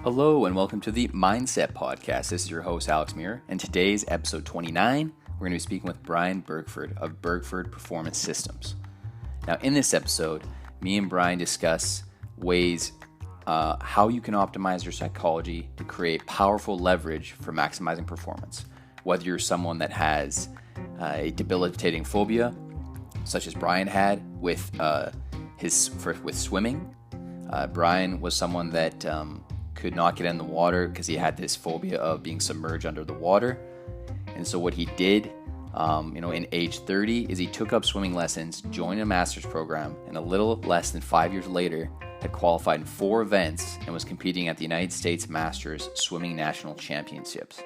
Hello and welcome to the MindCep Podcast. This is your host, Alex Muir, and today's episode 29, we're going to be speaking with Brian Bergford of Bergford Performance Systems. Now, in this episode, me and Brian discuss ways how you can optimize your psychology to create powerful leverage for maximizing performance. Whether you're someone that has a debilitating phobia, such as Brian had with swimming. Brian was someone that could not get in the water because he had this phobia of being submerged under the water. And so what he did, in age 30, is he took up swimming lessons, joined a master's program, and a little less than 5 years later had qualified in 4 events and was competing at the United States Masters Swimming National Championships.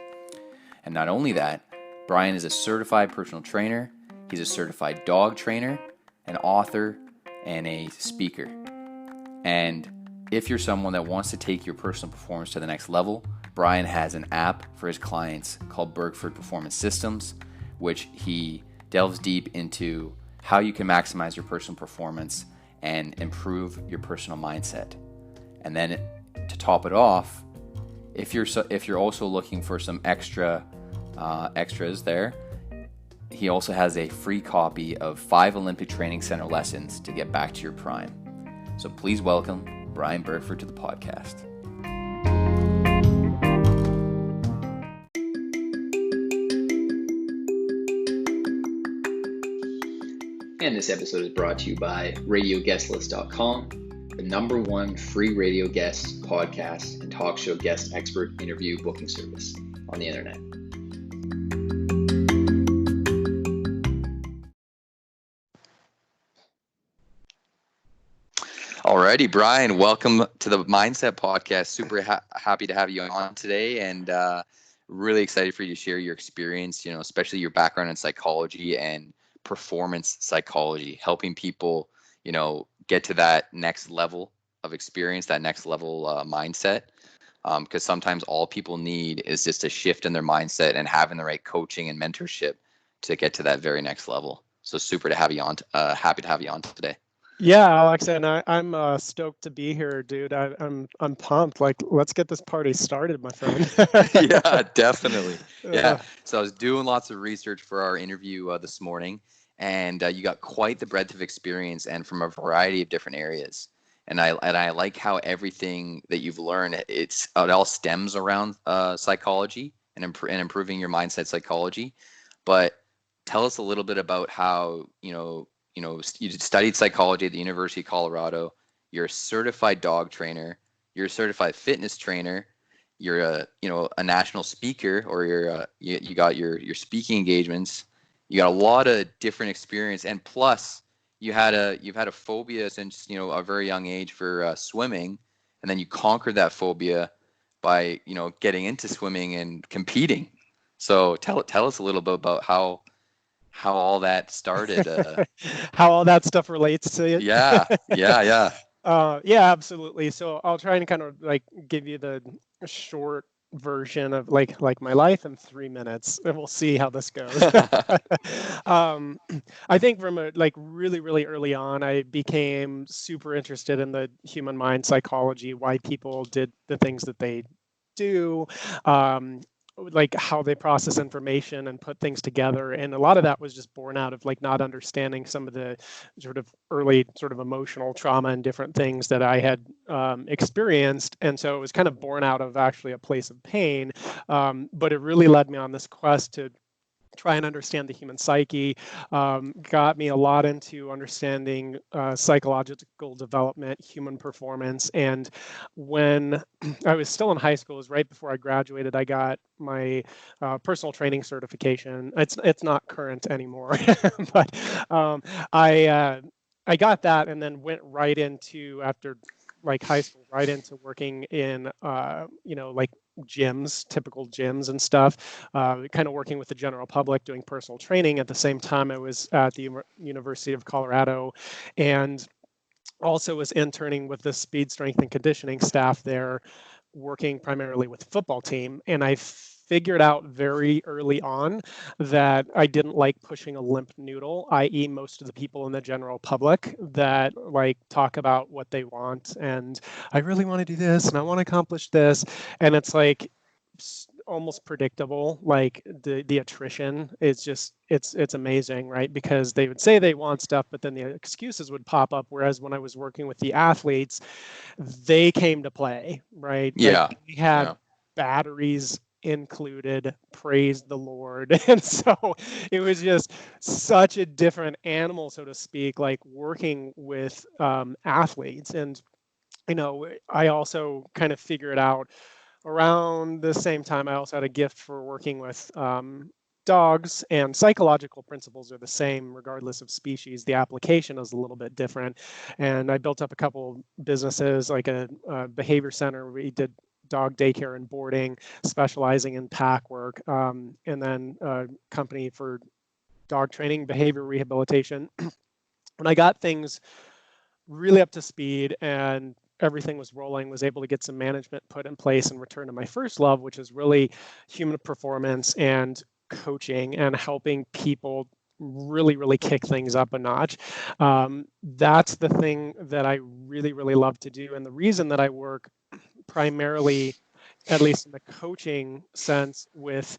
And not only that, Brian is a certified personal trainer, he's a certified dog trainer, an author, and a speaker. And if you're someone that wants to take your personal performance to the next level, Brian has an app for his clients called Bergford Performance Systems, which he delves deep into how you can maximize your personal performance and improve your personal mindset. And then to top it off, if you're also looking for some extras there, he also has a free copy of 5 Olympic Training Center lessons to get back to your prime. So please welcome Brian Bergford to the podcast. And this episode is brought to you by RadioGuestList.com, the #1 free radio guest, podcast, and talk show guest expert interview booking service on the internet. Alrighty, Brian, welcome to the MindCep Podcast. Super happy to have you on today, and really excited for you to share your experience, especially your background in psychology and performance psychology, helping people, get to that next level of experience, that next level mindset. Because sometimes all people need is just a shift in their mindset and having the right coaching and mentorship to get to that very next level. So super to have you on. Happy to have you on today. Yeah, Alex, and I'm stoked to be here, dude. I'm pumped. Like, let's get this party started, my friend. Yeah, definitely. Yeah. So I was doing lots of research for our interview this morning, and you got quite the breadth of experience and from a variety of different areas. And I like how everything that you've learned, it all stems around psychology and improving your mindset psychology. But tell us a little bit about how you studied psychology at the University of Colorado. You're a certified dog trainer. You're a certified fitness trainer. You're a national speaker, or you got your speaking engagements. You got a lot of different experience, and plus you've had a phobia since a very young age for swimming, and then you conquered that phobia by getting into swimming and competing. So tell us a little bit about how all that started. How all that stuff relates to it. Yeah. Yeah, absolutely. So I'll try and kind of like give you the short version of like my life in 3 minutes, and we'll see how this goes. I think from really, really early on, I became super interested in the human mind psychology, why people did the things that they do. Like how they process information and put things together. And a lot of that was just born out of like not understanding some of the sort of early sort of emotional trauma and different things that I had experienced. And so it was kind of born out of actually a place of pain. But it really led me on this quest to try and understand the human psyche, got me a lot into understanding psychological development, human performance. And when I was still in high school, it was right before I graduated, I got my personal training certification. It's not current anymore, but I got that and then went right into, after like high school, right into working in, like gyms, typical gyms and stuff, kind of working with the general public, doing personal training. At the same time, I was at the University of Colorado and also was interning with the speed, strength, and conditioning staff there, working primarily with the football team. And I figured out very early on that I didn't like pushing a limp noodle, i.e. most of the people in the general public that like talk about what they want and I really want to do this and I want to accomplish this. And it's like almost predictable. Like the attrition is just, it's amazing, right? Because they would say they want stuff, but then the excuses would pop up. Whereas when I was working with the athletes, they came to play, right? Like Yeah. we had Yeah. batteries included, praise the Lord. And so it was just such a different animal, so to speak, like working with athletes. And, you know, I also kind of figured out around the same time, I also had a gift for working with dogs, and psychological principles are the same regardless of species. The application is a little bit different. And I built up a couple businesses, like a behavior center. We did dog daycare and boarding, specializing in pack work, and then a company for dog training, behavior rehabilitation. When I got things really up to speed and everything was rolling, was able to get some management put in place and return to my first love, which is really human performance and coaching and helping people really kick things up a notch. That's the thing that I really love to do. And the reason that I work primarily, at least in the coaching sense, with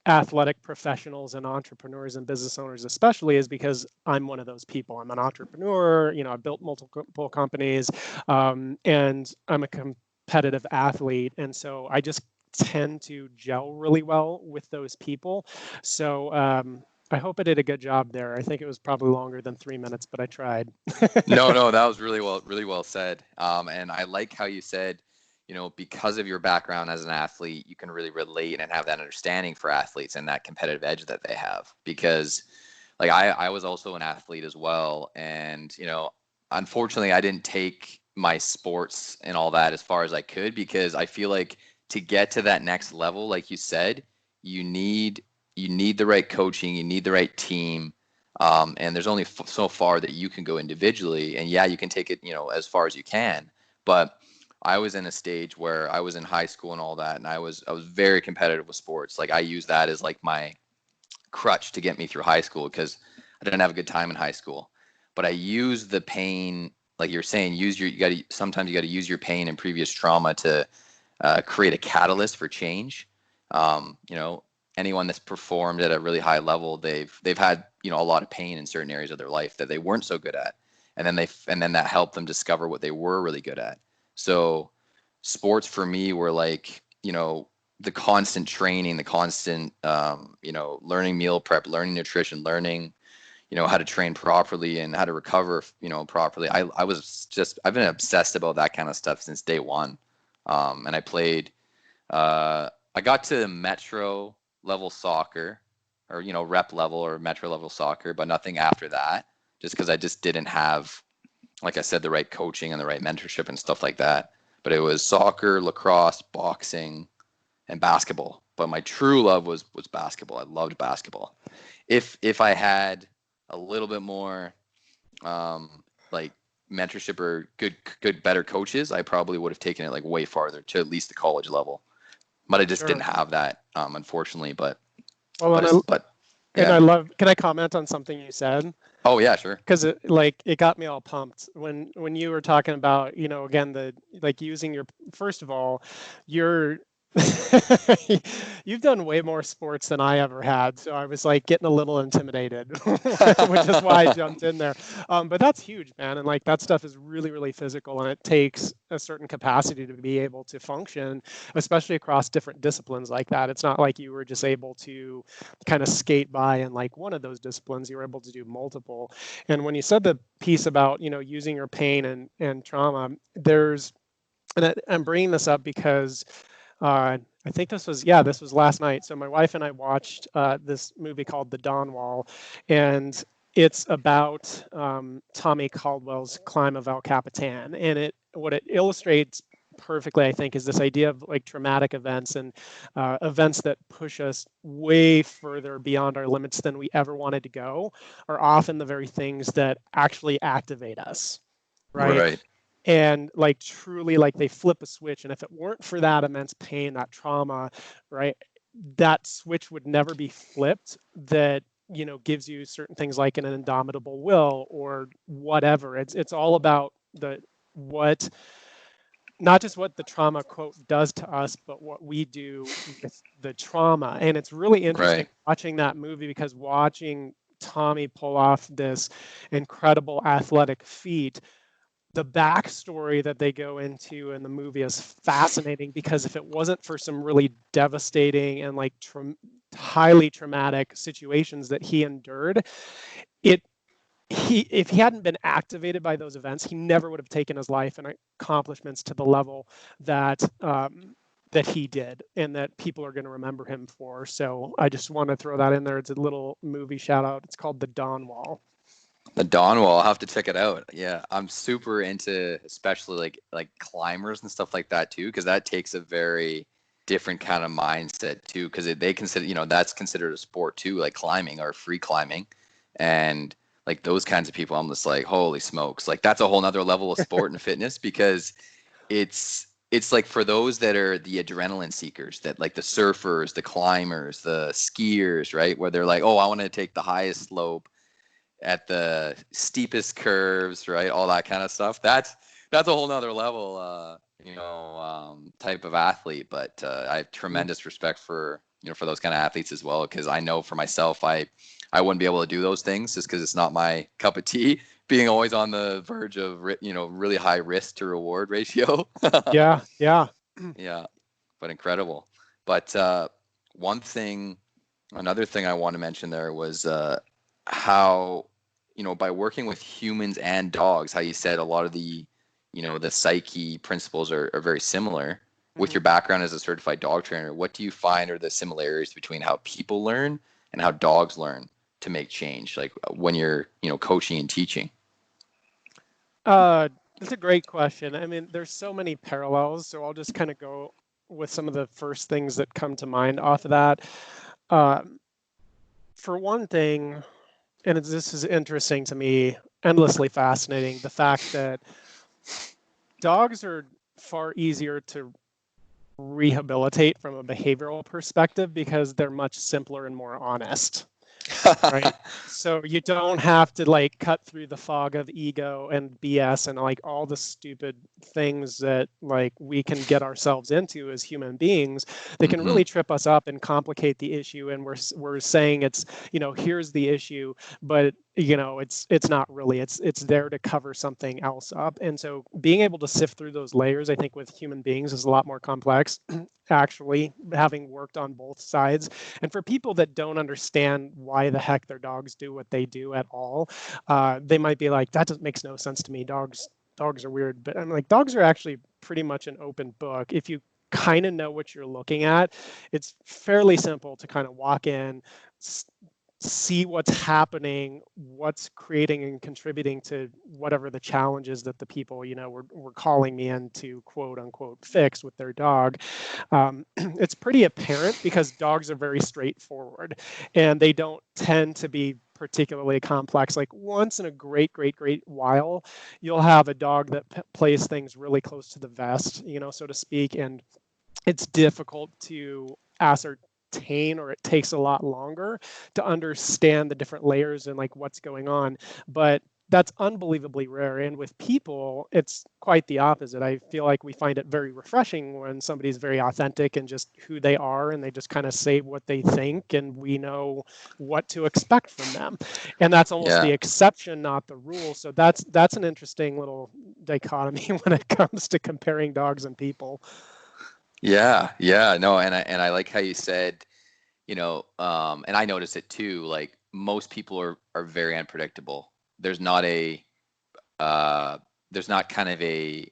athletic professionals and entrepreneurs and business owners especially, is because I'm one of those people. I'm an entrepreneur, you know, I built multiple companies, and I'm a competitive athlete. And so I just tend to gel really well with those people. So I hope I did a good job there. I think it was probably longer than 3 minutes, but I tried. No, that was really well said. And I like how you said, you know, because of your background as an athlete, you can really relate and have that understanding for athletes and that competitive edge that they have. Because like I was also an athlete as well. And, you know, unfortunately I didn't take my sports and all that as far as I could, because I feel like to get to that next level, like you said, you need the right coaching, you need the right team. And there's only so far that you can go individually. And yeah, you can take it, you know, as far as you can. But I was in a stage where I was in high school and all that, and I was very competitive with sports. Like I use that as like my crutch to get me through high school, because I didn't have a good time in high school. But I use the pain, like you're saying, sometimes you got to use your pain and previous trauma to create a catalyst for change. You know, anyone that's performed at a really high level, they've had, you know, a lot of pain in certain areas of their life that they weren't so good at, and then that helped them discover what they were really good at. So sports for me were like, you know, the constant training, the constant, you know, learning meal prep, learning nutrition, learning, you know, how to train properly and how to recover, you know, properly. I've been obsessed about that kind of stuff since day one. And I played, I got to metro level soccer, or, you know, rep level or metro level soccer, but nothing after that, just because I just didn't have, like I said, the right coaching and the right mentorship and stuff like that. But it was soccer, lacrosse, boxing, and basketball. But my true love was basketball. I loved basketball. If I had a little bit more like mentorship or good better coaches, I probably would have taken it like way farther to at least the college level. But I just Sure. didn't have that, unfortunately. But And yeah. I love, can I comment on something you said? Oh yeah, sure. Because it got me all pumped when you were talking about, you know, again, the like using your, first of all, you're you've done way more sports than I ever had, so I was like getting a little intimidated, which is why I jumped in there. But that's huge, man, and like that stuff is really physical, and it takes a certain capacity to be able to function, especially across different disciplines like that. It's not like you were just able to kind of skate by in like one of those disciplines. You were able to do multiple. And when you said the piece about, you know, using your pain and trauma, I'm bringing this up because I think this was last night. So my wife and I watched this movie called The Dawn Wall, and it's about Tommy Caldwell's climb of El Capitan. And what it illustrates perfectly, I think, is this idea of like traumatic events and events that push us way further beyond our limits than we ever wanted to go are often the very things that actually activate us, right? Right. And like truly, like they flip a switch, and if it weren't for that immense pain, that trauma, right, that switch would never be flipped, that gives you certain things like an indomitable will or whatever. It's all about what not just what the trauma quote does to us, but what we do with the trauma. And it's really interesting Right. watching that movie, because watching Tommy pull off this incredible athletic feat, the backstory that they go into in the movie is fascinating, because if it wasn't for some really devastating and like highly traumatic situations that he endured, it if he hadn't been activated by those events, he never would have taken his life and accomplishments to the level that that he did, and that people are going to remember him for. So I just want to throw that in there. It's a little movie shout out. It's called The Dawn Wall. The Dawn Wall, I'll have to check it out. Yeah, I'm super into especially like climbers and stuff like that too, because that takes a very different kind of mindset too, because they consider, that's considered a sport too, like climbing or free climbing, and like those kinds of people, I'm just like, holy smokes, like that's a whole nother level of sport and fitness, because it's like for those that are the adrenaline seekers, that like the surfers, the climbers, the skiers, right, where they're like, oh, I want to take the highest slope at the steepest curves, right? All that kind of stuff. That's a whole nother level, type of athlete. But I have tremendous respect for for those kind of athletes as well, because I know for myself, I wouldn't be able to do those things just because it's not my cup of tea. Being always on the verge of really high risk to reward ratio. Yeah, yeah. Yeah, but incredible. But another thing I want to mention there was how, by working with humans and dogs, how you said a lot of the psyche principles are very similar. With your background as a certified dog trainer, what do you find are the similarities between how people learn and how dogs learn to make change, like when you're, coaching and teaching? That's a great question. I mean, there's so many parallels, so I'll just kind of go with some of the first things that come to mind off of that. For one thing, and this is interesting to me, endlessly fascinating, the fact that dogs are far easier to rehabilitate from a behavioral perspective because they're much simpler and more honest. Right. So you don't have to like cut through the fog of ego and BS and like all the stupid things that like we can get ourselves into as human beings. They can really trip us up and complicate the issue. And we're saying it's, here's the issue, but it's not really, it's there to cover something else up. And so being able to sift through those layers, I think with human beings is a lot more complex, actually, having worked on both sides. And for people that don't understand why the heck their dogs do what they do at all, they might be like, that makes no sense to me. Dogs are weird. But I'm like, dogs are actually pretty much an open book. If you kind of know what you're looking at, it's fairly simple to kind of walk in, see what's happening, what's creating and contributing to whatever the challenges that the people, were calling me in to quote unquote fix with their dog. It's pretty apparent because dogs are very straightforward and they don't tend to be particularly complex. Like once in a great while, you'll have a dog that plays things really close to the vest, so to speak, and it's difficult to ascertain, or it takes a lot longer to understand the different layers and like what's going on. But that's unbelievably rare. And with people, it's quite the opposite. I feel like we find it very refreshing when somebody's very authentic and just who they are, and they just kind of say what they think, and we know what to expect from them. And that's almost the exception, not the rule. So that's an interesting little dichotomy when it comes to comparing dogs and people. Yeah, no, and I like how you said, and I notice it too. Like most people are very unpredictable. There's not kind of a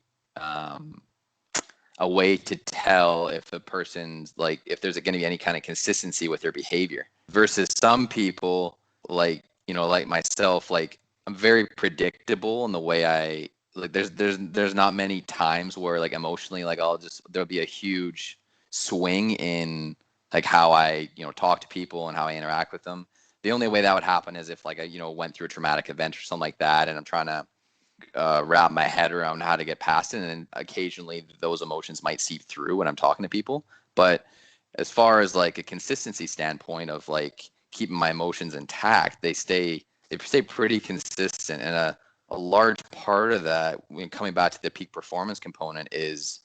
way to tell if a person's like, if there's going to be any kind of consistency with their behavior, versus some people like, like myself, like I'm very predictable in the way I like. There's not many times where like emotionally, like there'll be a huge swing in like how I, talk to people and how I interact with them. The only way that would happen is if like I, went through a traumatic event or something like that, and I'm trying to wrap my head around how to get past it. And then occasionally those emotions might seep through when I'm talking to people. But as far as like a consistency standpoint of like keeping my emotions intact, they stay pretty consistent. And a large part of that, when coming back to the peak performance component, is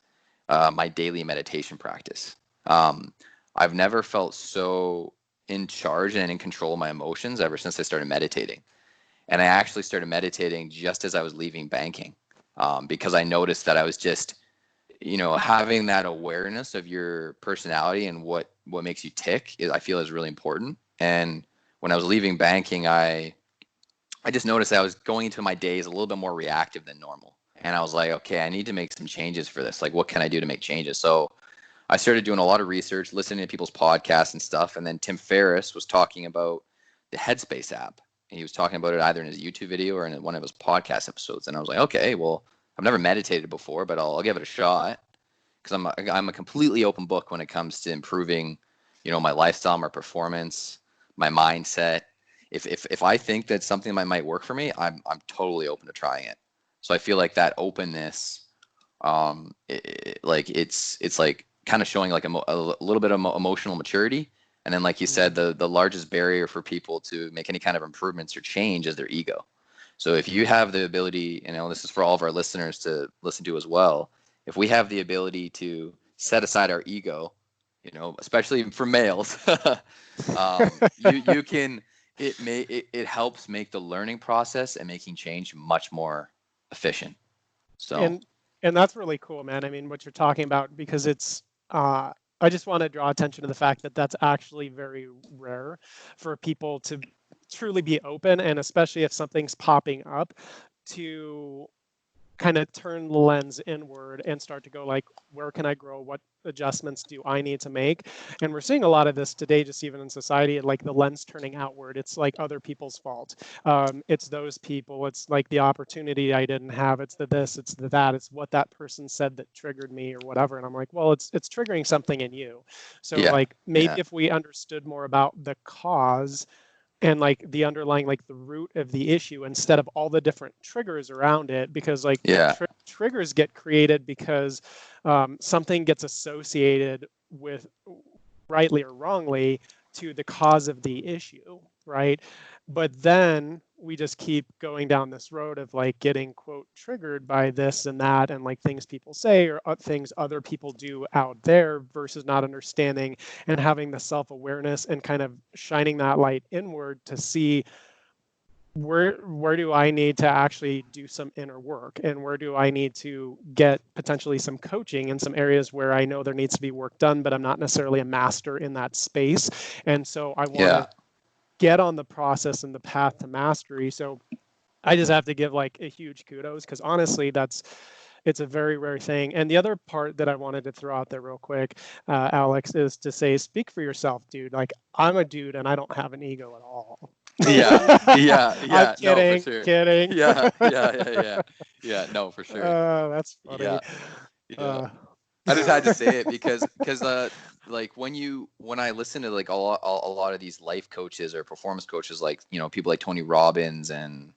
my daily meditation practice. I've never felt so in charge and in control of my emotions ever since I started meditating. And I actually started meditating just as I was leaving banking, because I noticed that I was just, having that awareness of your personality and what makes you tick, I feel is really important. And when I was leaving banking, I just noticed that I was going into my days a little bit more reactive than normal. And I was like, okay, I need to make some changes for this. Like, what can I do to make changes? So I started doing a lot of research, listening to people's podcasts and stuff. And then Tim Ferriss was talking about the Headspace app. And he was talking about it either in his YouTube video or in one of his podcast episodes. And I was like, okay, well, I've never meditated before, but I'll give it a shot, because I'm a completely open book when it comes to improving, my lifestyle, my performance, my mindset. If I think that something might work for me, I'm totally open to trying it. So I feel like that openness, it's like kind of showing like a little bit of emotional maturity. And then, like you said, the largest barrier for people to make any kind of improvements or change is their ego. So if you have the ability, this is for all of our listeners to listen to as well. If we have the ability to set aside our ego, especially for males, you can. It helps make the learning process and making change much more efficient. So and that's really cool, man. I mean, what you're talking about, because it's I just want to draw attention to the fact that that's actually very rare for people to truly be open, and especially if something's popping up, to kind of turn the lens inward and start to go like, where can I grow? What adjustments do I need to make? And we're seeing a lot of this today, just even in society, like the lens turning outward. It's like other people's fault. It's those people. It's like the opportunity I didn't have. It's the this, it's the that. It's what that person said that triggered me or whatever. And I'm like, well, it's triggering something in you. So like maybe if we understood more about the cause and like the underlying, like the root of the issue, instead of all the different triggers around it, because like triggers get created because something gets associated with, rightly or wrongly, to the cause of the issue, right? But then we just keep going down this road of like getting, quote, triggered by this and that, and like things people say or things other people do out there, versus not understanding and having the self-awareness and kind of shining that light inward to see where do I need to actually do some inner work, and where do I need to get potentially some coaching in some areas where I know there needs to be work done, but I'm not necessarily a master in that space. And so I want to get on the process and the path to mastery. So I just have to give like a huge kudos, because honestly, it's a very rare thing. And the other part that I wanted to throw out there real quick, Alex, is to say, speak for yourself, dude. Like, I'm a dude and I don't have an ego at all. Yeah. I'm kidding, no, for sure. kidding. Yeah, no, for sure. That's funny. I just had to say it because like when I listen to like a lot of these life coaches or performance coaches, like, people like Tony Robbins and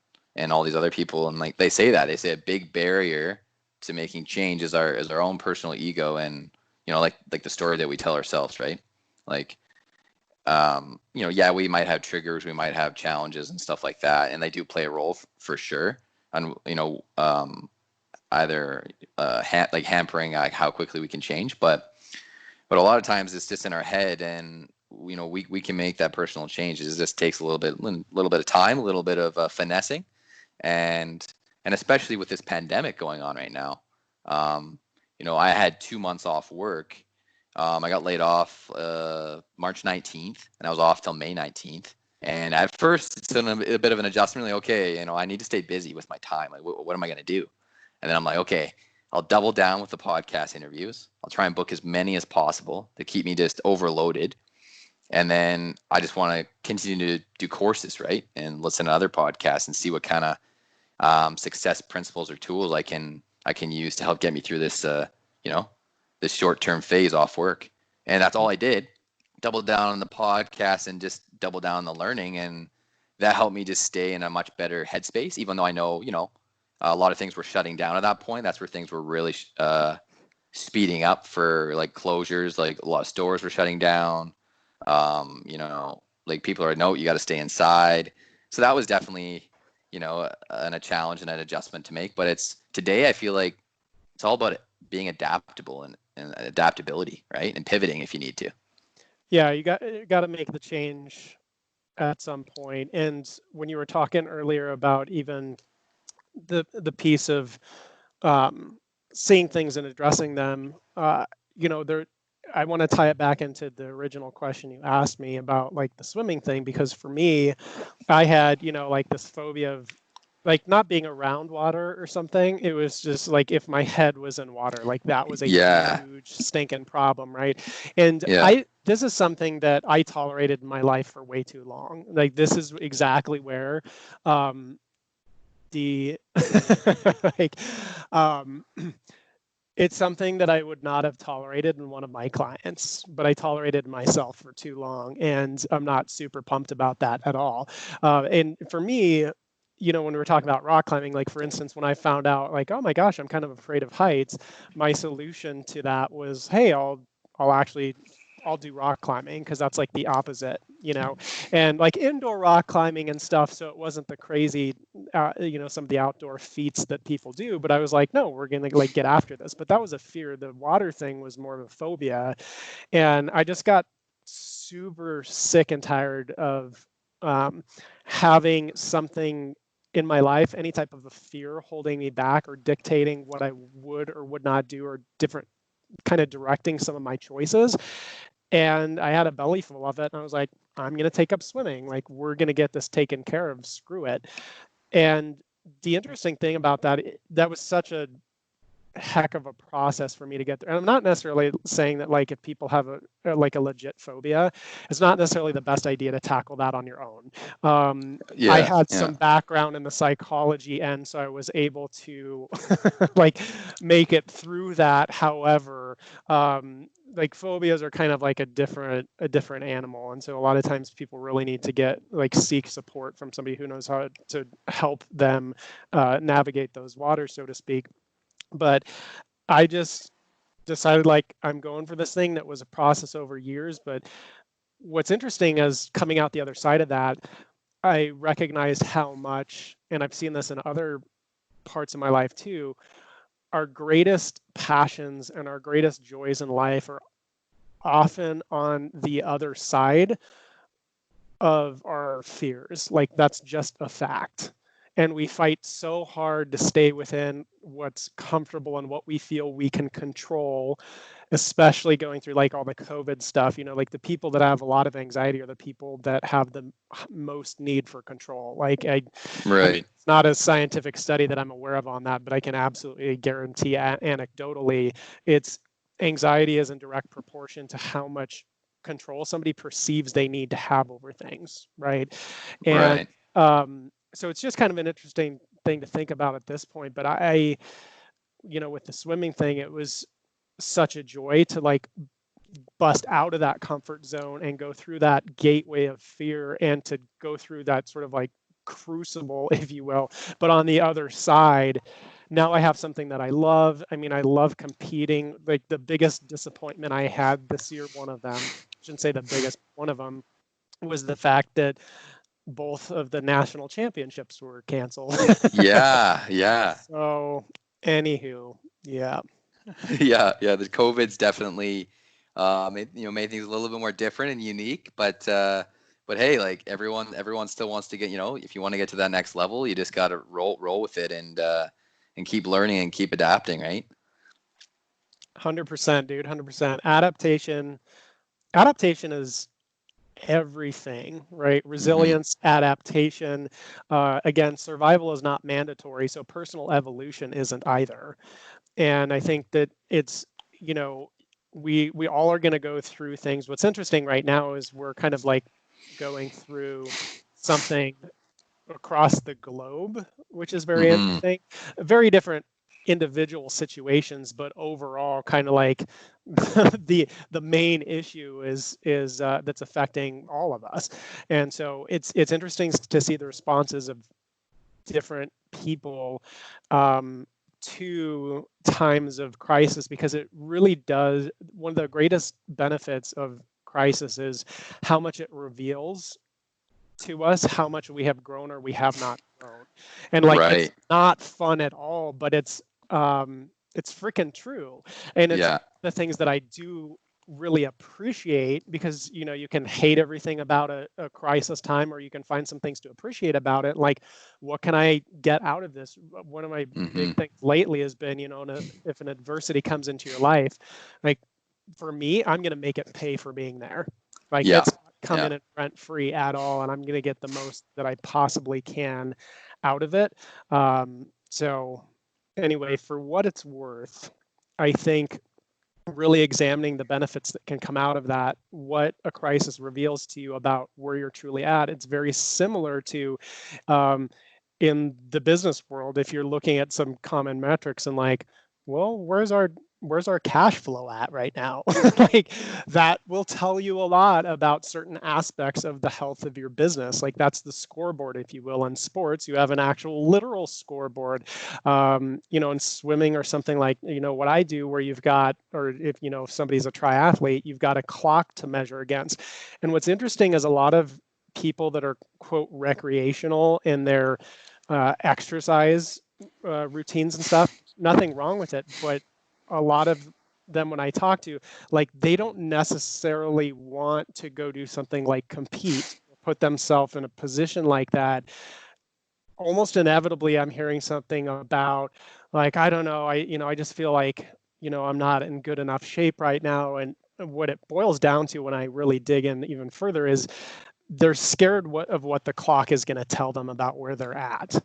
all these other people, and like they say a big barrier to making change is our own personal ego, and like the story that we tell ourselves, right? Like, we might have triggers, we might have challenges and stuff like that, and they do play a role for sure. And either hampering how quickly we can change, but a lot of times it's just in our head, and we can make that personal change. It just takes a little bit of time, a little bit of finessing, and especially with this pandemic going on right now. I had 2 months off work. I got laid off March 19th, and I was off till May 19th. And at first, it's a bit of an adjustment. Like, okay, I need to stay busy with my time. Like, what am I going to do? And then I'm like, okay, I'll double down with the podcast interviews. I'll try and book as many as possible to keep me just overloaded. And then I just want to continue to do courses, right? And listen to other podcasts and see what kind of success principles or tools I can use to help get me through this, this short-term phase off work. And that's all I did. Double down on the podcast and just double down on the learning. And that helped me just stay in a much better headspace, even though I know, a lot of things were shutting down at that point. That's where things were really speeding up for like closures, like a lot of stores were shutting down. Like people are, no, you got to stay inside. So that was definitely, a challenge and an adjustment to make. But today I feel like it's all about being adaptable and adaptability, right? And pivoting if you need to. Yeah, you got to make the change at some point. And when you were talking earlier about even the piece of seeing things and addressing them, there. I want to tie it back into the original question you asked me about like the swimming thing, because for me, I had, like this phobia of like not being around water or something. It was just like if my head was in water, like that was a Yeah. huge stinking problem, right? And Yeah. this is something that I tolerated in my life for way too long. Like this is exactly where the like it's something that I would not have tolerated in one of my clients, but I tolerated myself for too long, and I'm not super pumped about that at all. And for me, when we were talking about rock climbing, like for instance, when I found out, like, oh my gosh, I'm kind of afraid of heights, my solution to that was, hey, I'll do rock climbing, because that's like the opposite, and like indoor rock climbing and stuff. So it wasn't the crazy, some of the outdoor feats that people do. But I was like, no, we're gonna like get after this. But that was a fear. The water thing was more of a phobia, and I just got super sick and tired of having something in my life, any type of a fear holding me back or dictating what I would or would not do, or different kind of directing some of my choices. And I had a belly full of it, and I was like, I'm going to take up swimming. Like, we're going to get this taken care of. Screw it. And the interesting thing about that was such a heck of a process for me to get there. And I'm not necessarily saying that like if people have a legit phobia, it's not necessarily the best idea to tackle that on your own. I had some background in the psychology end, so I was able to like make it through that. However, like phobias are kind of like a different animal, and so a lot of times people really need to seek support from somebody who knows how to help them navigate those waters, so to speak. But I just decided like I'm going for this thing. That was a process over years. But what's interesting is coming out the other side of that, I recognized how much, and I've seen this in other parts of my life too, our greatest passions and our greatest joys in life are often on the other side of our fears. Like that's just a fact. And we fight so hard to stay within what's comfortable and what we feel we can control, especially going through like all the COVID stuff. Like the people that have a lot of anxiety are the people that have the most need for control. Like I mean, it's not a scientific study that I'm aware of on that, but I can absolutely guarantee anecdotally, it's anxiety is in direct proportion to how much control somebody perceives they need to have over things, right? And so it's just kind of an interesting thing to think about at this point. But I with the swimming thing, it was such a joy to like bust out of that comfort zone and go through that gateway of fear, and to go through that sort of like crucible, if you will. But on the other side, now I have something that I love. I mean, I love competing. Like the biggest disappointment I had this year, one of them, I shouldn't say the biggest, one of them was the fact that both of the national championships were canceled. Yeah. So, anywho, yeah. Yeah. The COVID's definitely made things a little bit more different and unique. But hey, like everyone still wants to get, if you want to get to that next level, you just got to roll with it and keep learning and keep adapting, right? 100%, dude. 100%. Adaptation is everything, right? Resilience, adaptation. Again, survival is not mandatory, so personal evolution isn't either. And I think that it's, we all are going to go through things. What's interesting right now is we're kind of like going through something across the globe, which is very interesting. Very different individual situations, but overall kind of like the main issue is that's affecting all of us. And so it's interesting to see the responses of different people to times of crisis, because it really does. One of the greatest benefits of crisis is how much it reveals to us how much we have grown or we have not grown. And like, it's Right. not fun at all, but it's freaking true. And it's Yeah. the things that I do really appreciate, because you can hate everything about a crisis time, or you can find some things to appreciate about it. Like, what can I get out of this? One of my Mm-hmm. big things lately has been, if an adversity comes into your life, like, for me, I'm going to make it pay for being there. Like, Yeah. it's not come Yeah. in and rent free at all, and I'm going to get the most that I possibly can out of it. So anyway, for what it's worth, I think really examining the benefits that can come out of that, what a crisis reveals to you about where you're truly at. It's very similar to in the business world, if you're looking at some common metrics and like, well, where's our cash flow at right now? Like, that will tell you a lot about certain aspects of the health of your business. Like, that's the scoreboard, if you will. In sports, you have an actual literal scoreboard. In swimming or something like, what I do, where you've got, or if somebody's a triathlete, you've got a clock to measure against. And what's interesting is a lot of people that are, quote, recreational in their exercise routines and stuff, nothing wrong with it, but a lot of them, when I talk to, like, they don't necessarily want to go do something like compete, put themselves in a position like that. Almost inevitably, I'm hearing something about, like, I don't know, I just feel like, I'm not in good enough shape right now. And what it boils down to, when I really dig in even further, is they're scared of what the clock is going to tell them about where they're at.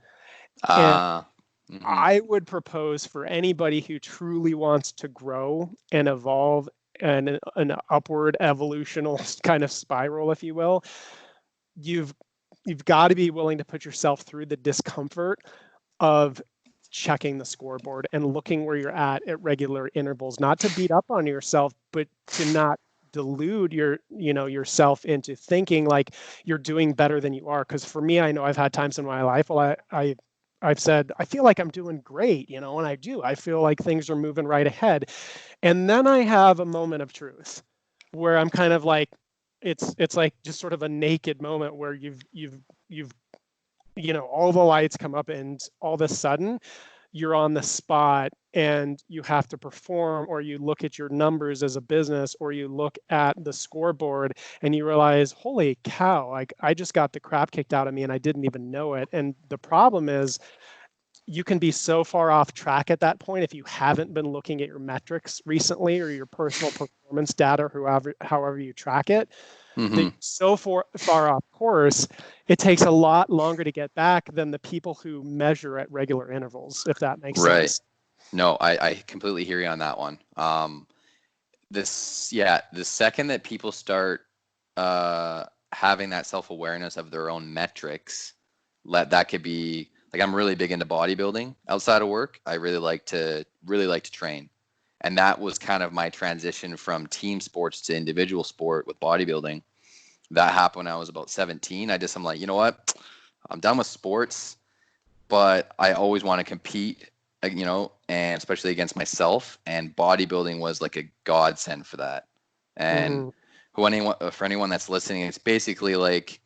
And Mm-hmm. I would propose, for anybody who truly wants to grow and evolve, and an upward evolutional kind of spiral, if you will, you've got to be willing to put yourself through the discomfort of checking the scoreboard and looking where you're at regular intervals, not to beat up on yourself, but to not delude yourself into thinking like you're doing better than you are. Because for me, I know I've had times in my life, well, I've said, I feel like I'm doing great, and I do. I feel like things are moving right ahead. And then I have a moment of truth where I'm kind of like, it's like just sort of a naked moment where you've all the lights come up, and all of a sudden you're on the spot and you have to perform, or you look at your numbers as a business, or you look at the scoreboard and you realize, holy cow, like, I just got the crap kicked out of me and I didn't even know it. And the problem is, you can be so far off track at that point, if you haven't been looking at your metrics recently, or your personal performance data, or however you track it, that Mm-hmm. you're so far off course, it takes a lot longer to get back than the people who measure at regular intervals, if that makes Right. sense. No, I completely hear you on that one. The second that people start having that self-awareness of their own metrics, that could be like, I'm really big into bodybuilding outside of work. I really like to train. And that was kind of my transition from team sports to individual sport with bodybuilding. That happened when I was about 17. I'm like, you know what? I'm done with sports, but I always want to compete, and especially against myself. And bodybuilding was like a godsend for that. And for anyone that's listening, it's basically like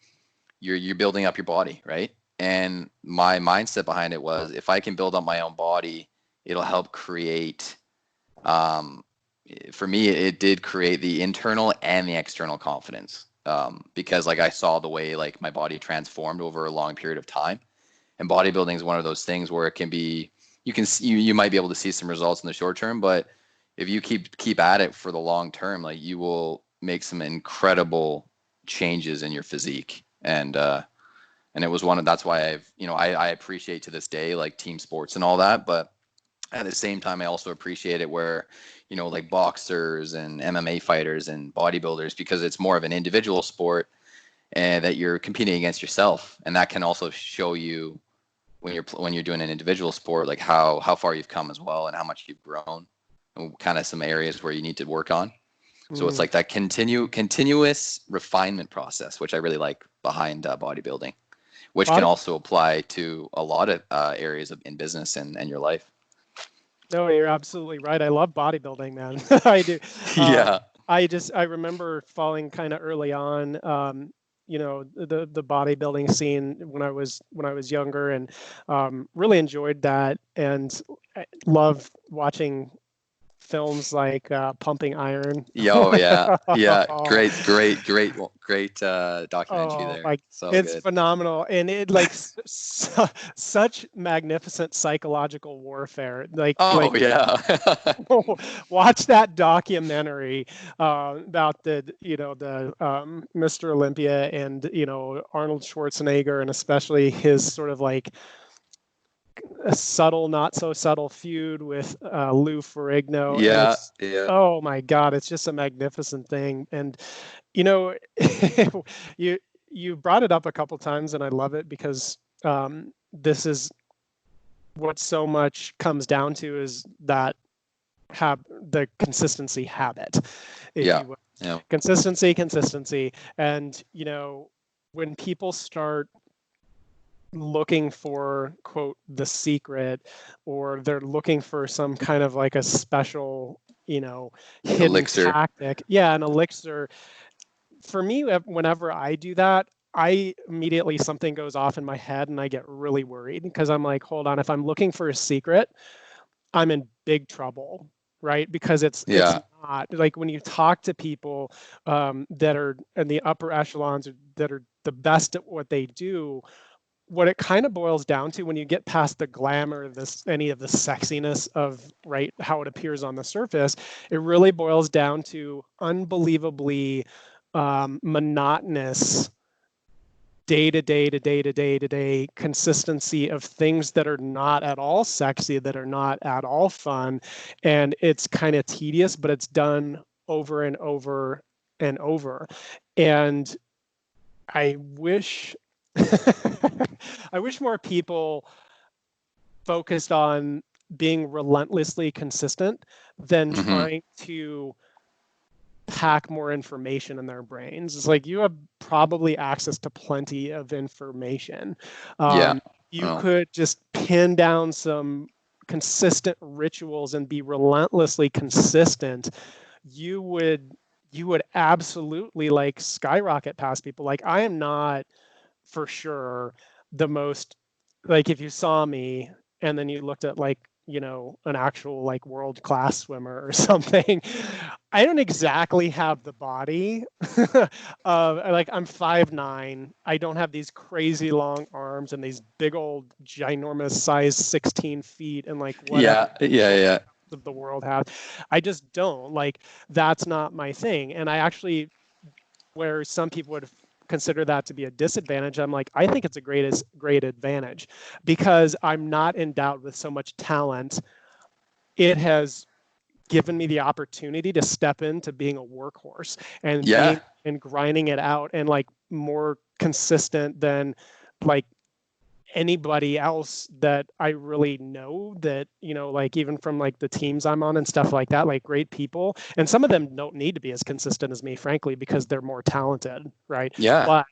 you're building up your body, right? And my mindset behind it was, if I can build up my own body, it'll help create. For me, it did create the internal and the external confidence, because like I saw the way like my body transformed over a long period of time. And bodybuilding is one of those things where it can be, you might be able to see some results in the short term, but if you keep at it for the long term, like, you will make some incredible changes in your physique. And it was that's why I appreciate to this day like team sports and all that. But at the same time, I also appreciate it where, like boxers and MMA fighters and bodybuilders, because it's more of an individual sport, and that you're competing against yourself. And that can also show you, when you're doing an individual sport, like how far you've come as well, and how much you've grown, and kind of some areas where you need to work on. So it's like that continuous refinement process, which I really like behind bodybuilding, which can Body, also apply to a lot of areas in business and your life. No, you're absolutely right. I love bodybuilding, man. I do. Yeah. I remember falling kind of early on, the bodybuilding scene when I was younger, and really enjoyed that, and I love watching films like Pumping Iron. Yo, yeah. Yeah. Great documentary Oh, there. like So it's good. phenomenal, and it like such magnificent psychological warfare. Oh, yeah. Watch that documentary about the Mr. Olympia, and Arnold Schwarzenegger, and especially his sort of like a subtle, not so subtle feud with Lou Ferrigno, and Yeah. it's, Yeah. oh my God, it's just a magnificent thing. And you know, you you brought it up a couple times, and I love it because this is what so much comes down to, is that have the consistency habit, if Yeah. you will. Yeah. Consistency. And when people start looking for, quote, the secret, or they're looking for some kind of like a special, hidden Elixir. tactic, yeah, an elixir. For me, whenever I do that, I immediately, something goes off in my head, and I get really worried, because I'm like, hold on, if I'm looking for a secret, I'm in big trouble, right? Because it's Yeah. not like, when you talk to people that are in the upper echelons, that are the best at what they do, what it kind of boils down to, when you get past the glamour, any of the sexiness of, right, how it appears on the surface, it really boils down to unbelievably monotonous day to day consistency of things that are not at all sexy, that are not at all fun. And it's kind of tedious, but it's done over and over and over. And I wish I wish more people focused on being relentlessly consistent than Hmm. trying to pack more information in their brains. It's like, you have probably access to plenty of information. Yeah. You Well, could just pin down some consistent rituals and be relentlessly consistent. You would absolutely like skyrocket past people. Like, I am not for sure the most, like, if you saw me and then you looked at, like, an actual like world class swimmer or something, I don't exactly have the body of, like, I'm 5'9". I don't have these crazy long arms and these big old ginormous size 16 feet and like whatever yeah. Yeah. Yeah. of the world have. I just don't, like, that's not my thing. And I actually, where some people would consider that to be a disadvantage, I'm like, I think it's a great advantage, because I'm not endowed with so much talent. It has given me the opportunity to step into being a workhorse and Yeah. being and grinding it out, and like more consistent than like anybody else that I really know, that, like, even from like the teams I'm on and stuff like that, like great people. And some of them don't need to be as consistent as me, frankly, because they're more talented, right? Yeah. But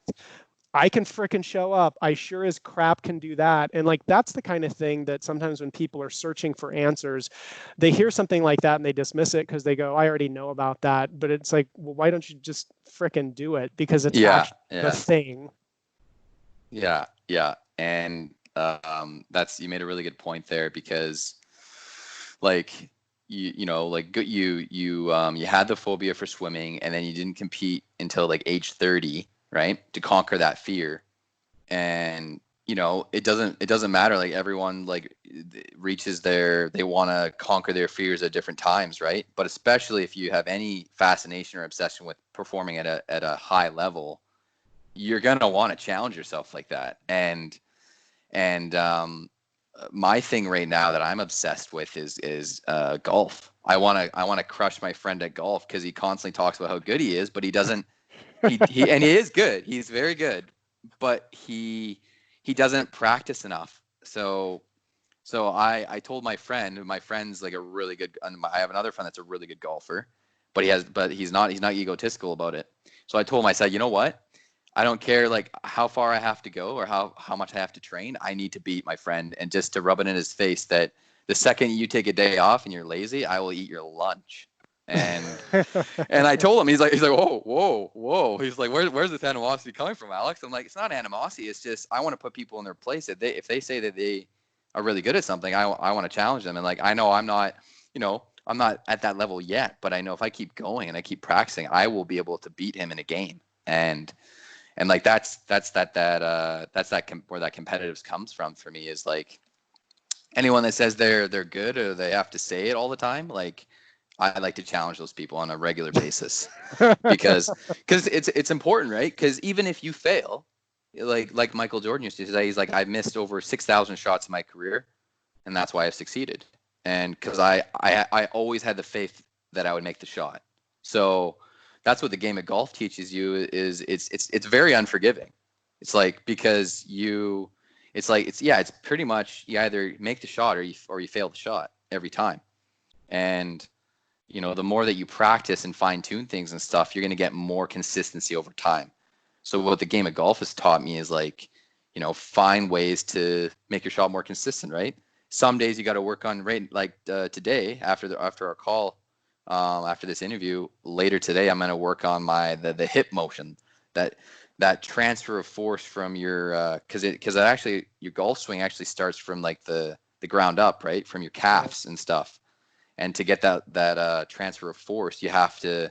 I can fricking show up. I sure as crap can do that. And like, that's the kind of thing that sometimes when people are searching for answers, they hear something like that and they dismiss it because they go, I already know about that. But it's like, well, why don't you just fricking do it? Because it's Yeah. actually the Yeah. thing. Yeah. Yeah. And you made a really good point there, because like you had the phobia for swimming, and then you didn't compete until like age 30, right? To conquer that fear. And it doesn't matter, like everyone like reaches they want to conquer their fears at different times, right? But especially if you have any fascination or obsession with performing at a high level, you're going to want to challenge yourself like that. And my thing right now that I'm obsessed with is golf. I want to crush my friend at golf, because he constantly talks about how good he is, but he doesn't. He is good. He's very good, but he doesn't practice enough. So I told my friend's like a really good. I have another friend that's a really good golfer, but he's not egotistical about it. So I told him, I said, you know what? I don't care like how far I have to go or how much I have to train. I need to beat my friend, and just to rub it in his face that The second you take a day off and you're lazy, I will eat your lunch. And I told him, he's like, whoa. He's like, where's this animosity coming from, Alex? I'm like, it's not animosity. It's just I want to put people in their place. If they say that they are really good at something, I want to challenge them. And like, I know I'm not at that level yet, but I know if I keep going and I keep practicing, I will be able to beat him in a game. And like that's where that competitive comes from for me, is like anyone that says they're good or they have to say it all the time, like I like to challenge those people on a regular basis because it's important, right? Because even if you fail, like Michael Jordan used to say, he's like, I've missed over 6,000 shots in my career, and that's why I've succeeded. And because I always had the faith that I would make the shot. So that's what the game of golf teaches you, is it's very unforgiving. It's like, because it's pretty much you either make the shot or you fail the shot every time. And the more that you practice and fine tune things and stuff, you're going to get more consistency over time. So what the game of golf has taught me is like, find ways to make your shot more consistent, right? Some days you got to work on, right? Like today, after our call, after this interview, later today, I'm going to work on the hip motion, that transfer of force from your, because actually your golf swing actually starts from like the ground up, right? From your calves and stuff. And to get that transfer of force, you have to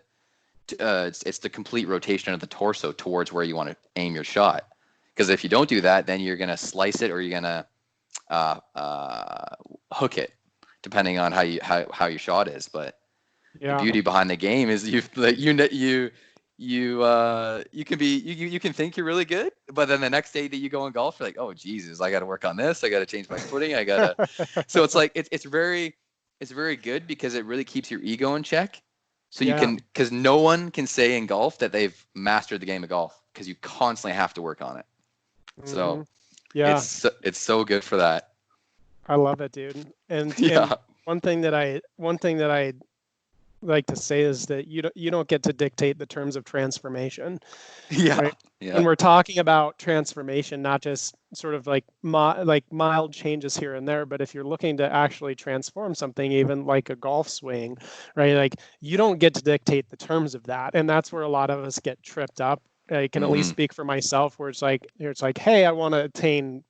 it's the complete rotation of the torso towards where you want to aim your shot. Because if you don't do that, then you're gonna slice it or you're gonna hook it, depending on how your shot is. But the beauty behind the game is you can think you're really good, but then the next day that you go in golf, you're like, oh Jesus, I got to work on this. I got to change my footing. So it's like it's very good because it really keeps your ego in check. So because no one can say in golf that they've mastered the game of golf, because you constantly have to work on it. So it's so good for that. I love it, dude. And one thing that I like to say is that you don't get to dictate the terms of transformation. Right? And we're talking about transformation, not just sort of like mild changes here and there, but if you're looking to actually transform something, even like a golf swing, right? Like you don't get to dictate the terms of that, and that's where a lot of us get tripped up. I can at least speak for myself, where it's like, hey, I want to attain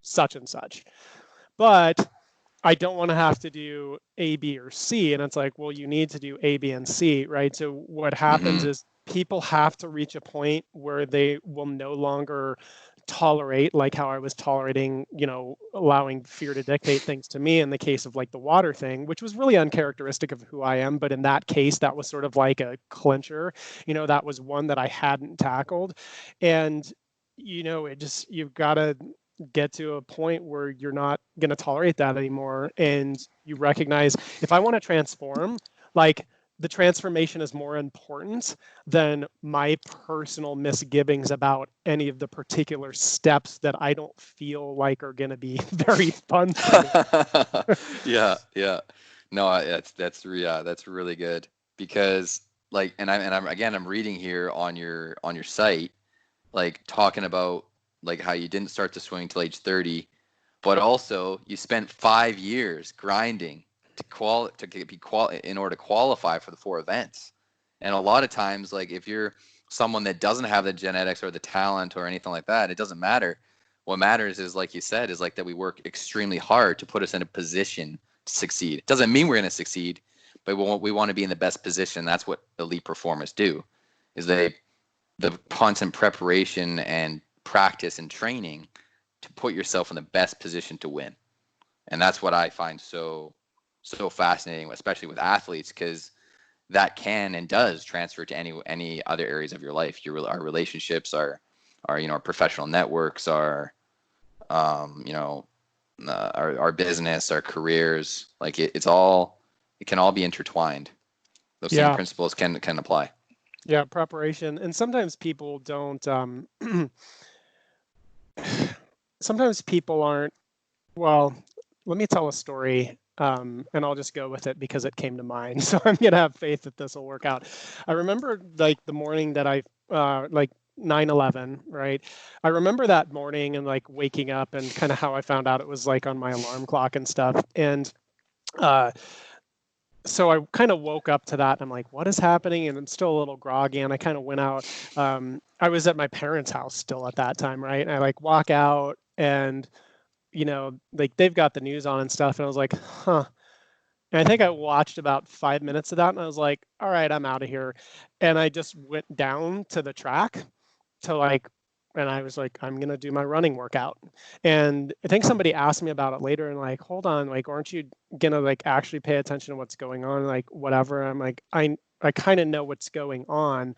such and such, but I don't want to have to do A, B, or C. And it's like, well, you need to do A, B, and C, right? So what happens is people have to reach a point where they will no longer tolerate, like how I was tolerating, allowing fear to dictate things to me in the case of like the water thing, which was really uncharacteristic of who I am. But in that case, that was sort of like a clincher, that was one that I hadn't tackled. And, you've got to get to a point where you're not going to tolerate that anymore. And you recognize, if I want to transform, like the transformation is more important than my personal misgivings about any of the particular steps that I don't feel like are going to be very fun for me. Yeah. No, that's really good, because like, and I'm reading here on your site, like talking about like how you didn't start to swing till age 30, but also you spent 5 years grinding in order to qualify for the 4 events. And a lot of times, like if you're someone that doesn't have the genetics or the talent or anything like that, it doesn't matter. What matters is, like you said, is like that we work extremely hard to put us in a position to succeed. It doesn't mean we're going to succeed, but we want to be in the best position. That's what elite performers do, is the constant preparation and practice and training to put yourself in the best position to win. And that's what I find so fascinating, especially with athletes, because that can and does transfer to any other areas of your life. Our relationships, our professional networks, our business, our careers. Like it can all be intertwined. Those same principles can apply. Yeah, preparation. And sometimes people don't sometimes people aren't, well, let me tell a story, and I'll just go with it because it came to mind. So I'm going to have faith that this will work out. I remember like the morning that I, like 9/11, right? I remember that morning and like waking up and kind of how I found out it was like on my alarm clock and stuff. And Uh, so I kind of woke up to that and I'm like, what is happening? And I'm still a little groggy. And I kind of went out. I was at my parents' house still at that time, right? And I like walk out and, like they've got the news on and stuff. And I was like, huh. And I think I watched about 5 minutes of that and I was like, all right, I'm out of here. And I just went down to the track to like, and I was like, I'm going to do my running workout. And I think somebody asked me about it later and like, hold on, like, aren't you going to like actually pay attention to what's going on? Like, whatever. I'm like, I kind of know what's going on.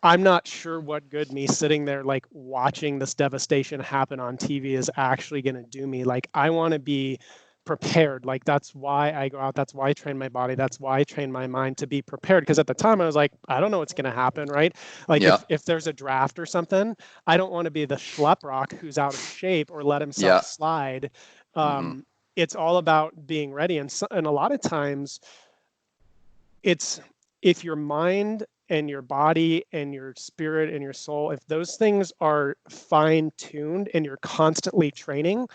I'm not sure what good me sitting there like watching this devastation happen on TV is actually going to do me. Like, I want to be prepared. Like, that's why I go out. That's why I train my body. That's why I train my mind to be prepared. Because at the time I was like, I don't know what's going to happen, right? Like, Yeah. if there's a draft or something, I don't want to be the schlep rock who's out of shape or let himself Yeah. slide. Mm-hmm. It's all about being ready. And a lot of times it's, if your mind and your body and your spirit and your soul, if those things are fine tuned and you're constantly training,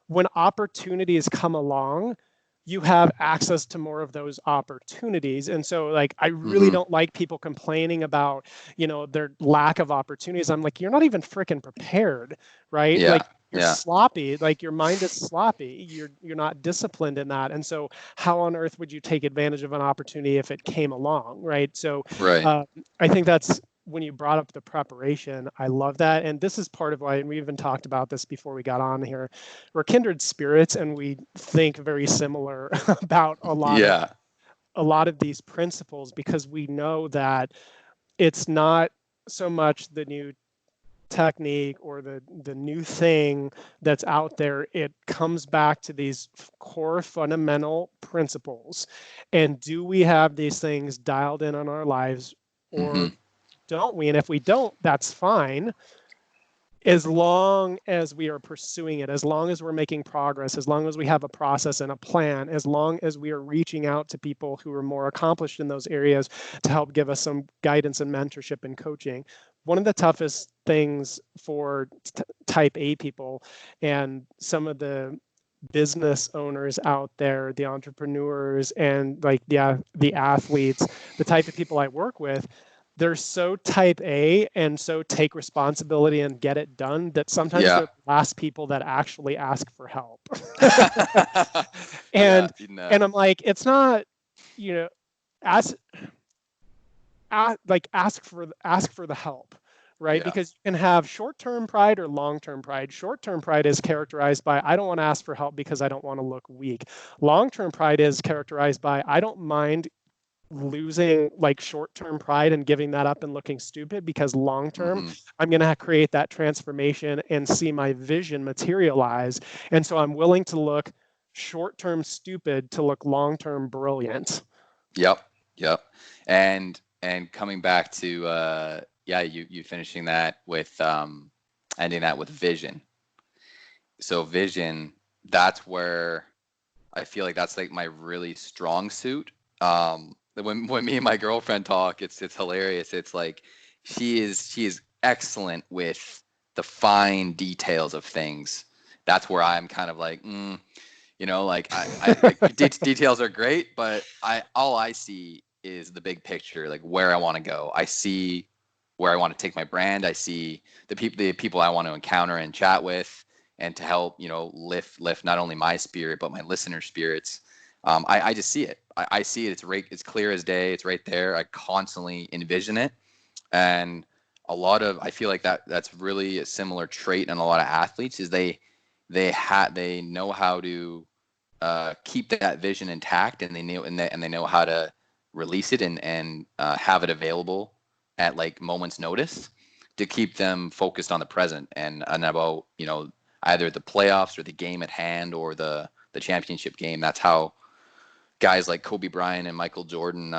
when opportunities come along, you have access to more of those opportunities. And so like, I really Mm-hmm. don't like people complaining about, their lack of opportunities. I'm like, you're not even freaking prepared, right? Yeah. Like, you're Yeah. sloppy, like your mind is sloppy. You're not disciplined in that. And so how on earth would you take advantage of an opportunity if it came along, right? So Right. uh, I think that's, when you brought up the preparation, I love that. And this is part of why, and we even talked about this before we got on here, we're kindred spirits and we think very similar about Yeah. a lot of these principles, because we know that it's not so much the new technique or the new thing that's out there. It comes back to these core fundamental principles. And do we have these things dialed in on our lives, Mm-hmm. or don't we? And if we don't, that's fine, as long as we are pursuing it, as long as we're making progress, as long as we have a process and a plan, as long as we are reaching out to people who are more accomplished in those areas to help give us some guidance and mentorship and coaching. One of the toughest things for type A people and some of the business owners out there, the entrepreneurs and like the athletes, the type of people I work with, they're so type A and so take responsibility and get it done that sometimes Yeah. they're the last people that actually ask for help. Yeah. and Seen and that. I'm like, it's not, you know, ask, like ask for the help, right? Yeah. Because you can have short-term pride or long-term pride. Short-term pride is characterized by, I don't want to ask for help because I don't want to look weak. Long-term pride is characterized by, I don't mind losing like short-term pride and giving that up and looking stupid, because long-term Mm-hmm. I'm going to create that transformation and see my vision materialize. And so I'm willing to look short-term stupid to look long-term brilliant. Yep. Yep. And coming back to yeah, you finishing that with ending that with vision. So vision, that's where I feel like that's like my really strong suit. When me and my girlfriend talk, it's hilarious. It's like she is excellent with the fine details of things. That's where I'm kind of like, like I like details are great, but all I see is the big picture, like where I want to go. I see where I want to take my brand. I see the people I want to encounter and chat with, and to help lift not only my spirit but my listener spirits. I just see it. I see it. It's clear as day. It's right there. I constantly envision it, and I feel like that's really a similar trait in a lot of athletes is they know how to keep that vision intact, and they know how to release it and have it available at like moments notice to keep them focused on the present and about either the playoffs or the game at hand or the championship game. That's how guys like Kobe Bryant and Michael Jordan,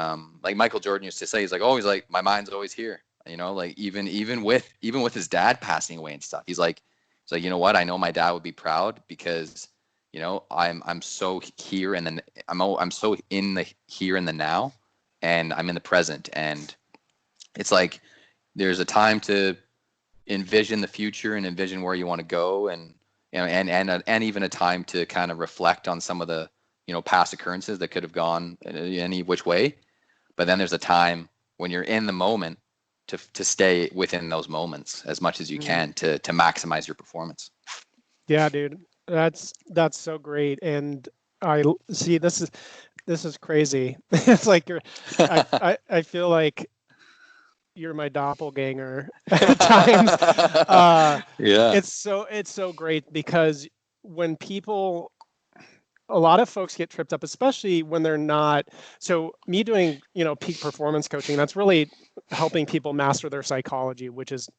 like Michael Jordan used to say, he's like my mind's always here. Like even with his dad passing away and stuff, he's like, you know what? I know my dad would be proud because I'm so here, and then I'm so in the here and the now, and I'm in the present, and it's like there's a time to envision the future and envision where you want to go, and and even a time to kind of reflect on some of past occurrences that could have gone any which way. But then there's a time when you're in the moment to stay within those moments as much as you can to maximize your performance. Yeah, dude, that's so great. And I see this is crazy. It's like I feel like you're my doppelganger at times. Yeah. It's so great because when a lot of folks get tripped up, especially when they're not. So me doing, peak performance coaching, that's really helping people master their psychology, which is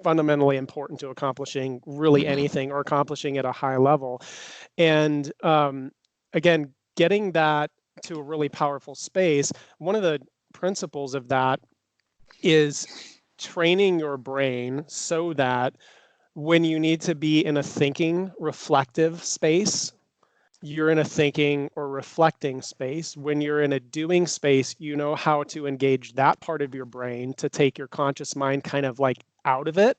fundamentally important to accomplishing really anything or accomplishing at a high level. And again, getting that to a really powerful space, one of the principles of that is training your brain so that when you need to be in a thinking, reflective space, you're in a thinking or reflecting space. When you're in a doing space, you know how to engage that part of your brain to take your conscious mind kind of like out of it,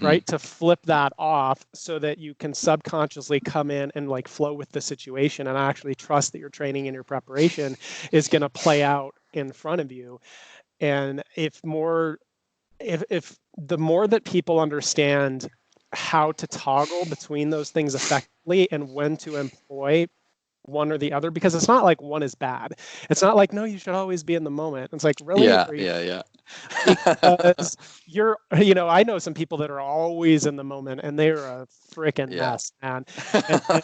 right? To flip that off so that you can subconsciously come in and like flow with the situation and actually trust that your training and your preparation is going to play out in front of you. And if the more that people understand how to toggle between those things effectively and when to employ one or the other, because it's not like one is bad. It's not like, no, you should always be in the moment. It's like, really? Yeah. Because I know some people that are always in the moment and they're a freaking mess, man. And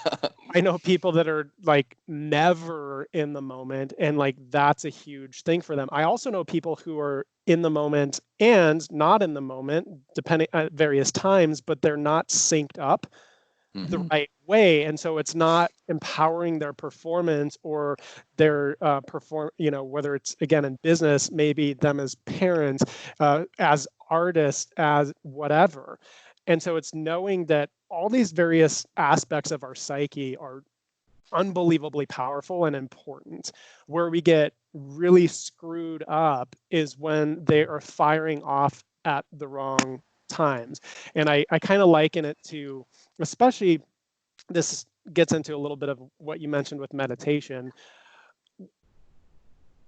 I know people that are like never in the moment, and like that's a huge thing for them. I also know people who are in the moment and not in the moment, depending at various times, but they're not synced up the right way, and so it's not empowering their performance or their whether it's again in business, maybe them as parents, as artists, as whatever. And so it's knowing that all these various aspects of our psyche are unbelievably powerful and important. Where we get really screwed up is when they are firing off at the wrong times. And I kind of liken it to, especially, this gets into a little bit of what you mentioned with meditation.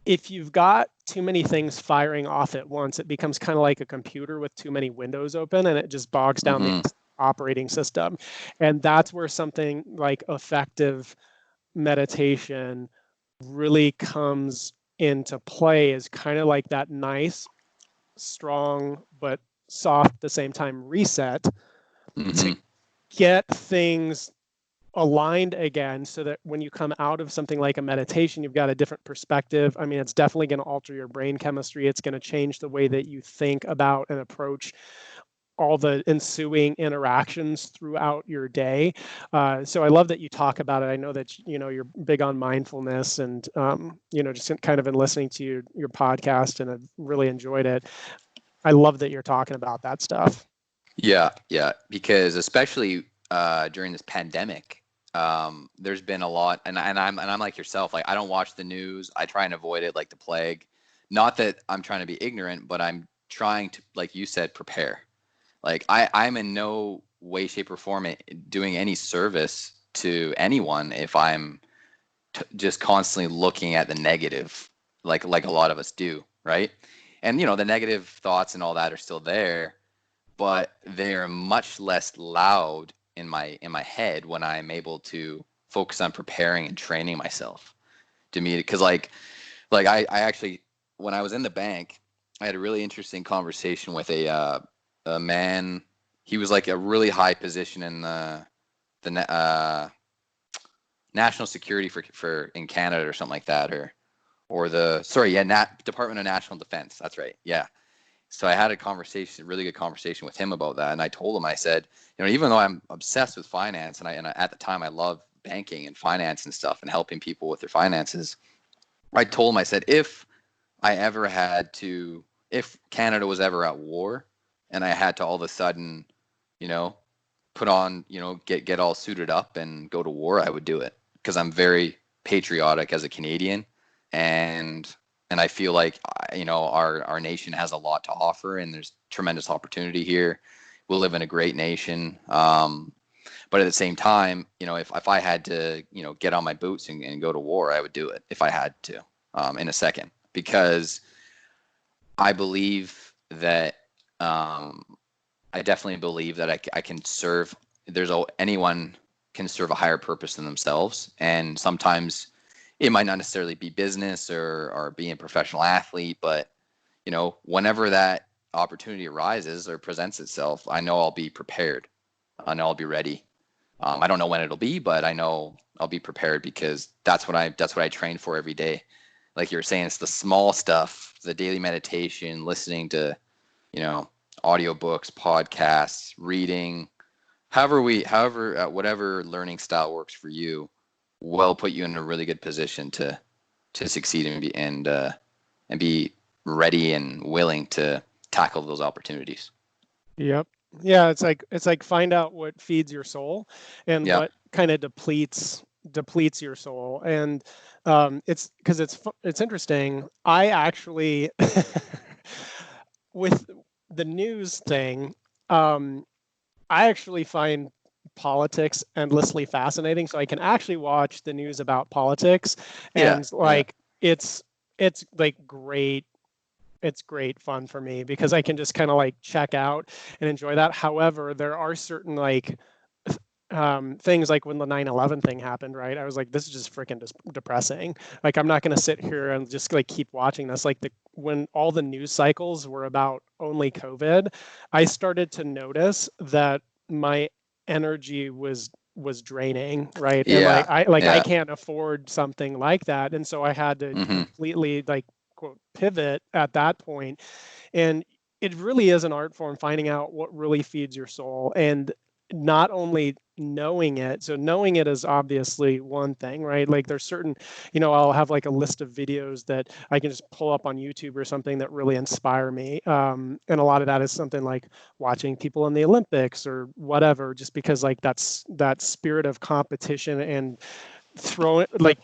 If you've got too many things firing off at once, it becomes kind of like a computer with too many windows open, and it just bogs down the operating system. And that's where something like effective meditation really comes into play, is kind of like that nice, strong, but soft at the same time reset to get things aligned again, so that when you come out of something like a meditation, you've got a different perspective. I mean, it's definitely going to alter your brain chemistry. It's going to change the way that you think about and approach all the ensuing interactions throughout your day. So I love that you talk about it. I know that, you're big on mindfulness, and, just kind of in listening to your podcast, and I've really enjoyed it. I love that you're talking about that stuff. Yeah. Because especially during this pandemic, there's been a lot, and I'm like yourself. Like, I don't watch the news. I try and avoid it like the plague. Not that I'm trying to be ignorant, but I'm trying to, like you said, prepare. Like, I'm in no way, shape, or form doing any service to anyone if I'm just constantly looking at the negative, like a lot of us do, right? And the negative thoughts and all that are still there, but they're much less loud in my head when I'm able to focus on preparing and training myself. To me, because like I actually, when I was in the bank, I had a really interesting conversation with a man. He was like a really high position in the national security for in Canada or something like that, or Department of National Defense. That's right. Yeah. So I had a really good conversation with him about that. And I told him, I said, even though I'm obsessed with finance, and at the time I loved banking and finance and stuff and helping people with their finances, I told him, I said, if Canada was ever at war and I had to all of a sudden, put on, get all suited up and go to war, I would do it, because I'm very patriotic as a Canadian. And I feel like, our nation has a lot to offer, and there's tremendous opportunity here. We live in a great nation. But at the same time, if I had to, get on my boots and go to war, I would do it if I had to, in a second, because I believe that, I definitely believe that I can serve. Anyone can serve a higher purpose than themselves, and sometimes it might not necessarily be business or being a professional athlete, but whenever that opportunity arises or presents itself, I know I'll be prepared. I know I'll be ready. I don't know when it'll be, but I know I'll be prepared, because that's what I train for every day. Like you were saying, it's the small stuff, the daily meditation, listening to, audiobooks, podcasts, reading, whatever learning style works for you, will put you in a really good position to succeed and be ready and willing to tackle those opportunities. Yep. Yeah, it's like find out what feeds your soul and Yeah. what kind of depletes your soul. And it's because it's interesting. I actually with the news thing, I actually find politics endlessly fascinating. So I can actually watch the news about politics, Yeah. and like it's like great. It's great fun for me because I can just kind of like check out and enjoy that. However, there are certain like things like when the 9/11 thing happened, right? I was like, this is just freaking depressing. Like, I'm not going to sit here and just like keep watching this. Like when all the news cycles were about only COVID, I started to notice that my energy was draining, right? And Yeah. I can't afford something like that. And so I had to completely like quote pivot at that point. And it really is an art form, finding out what really feeds your soul, and not only knowing it. So knowing it is obviously one thing, right? Like there's certain, I'll have like a list of videos that I can just pull up on YouTube or something that really inspire me. And a lot of that is something like watching people in the Olympics or whatever, just because like that's that spirit of competition and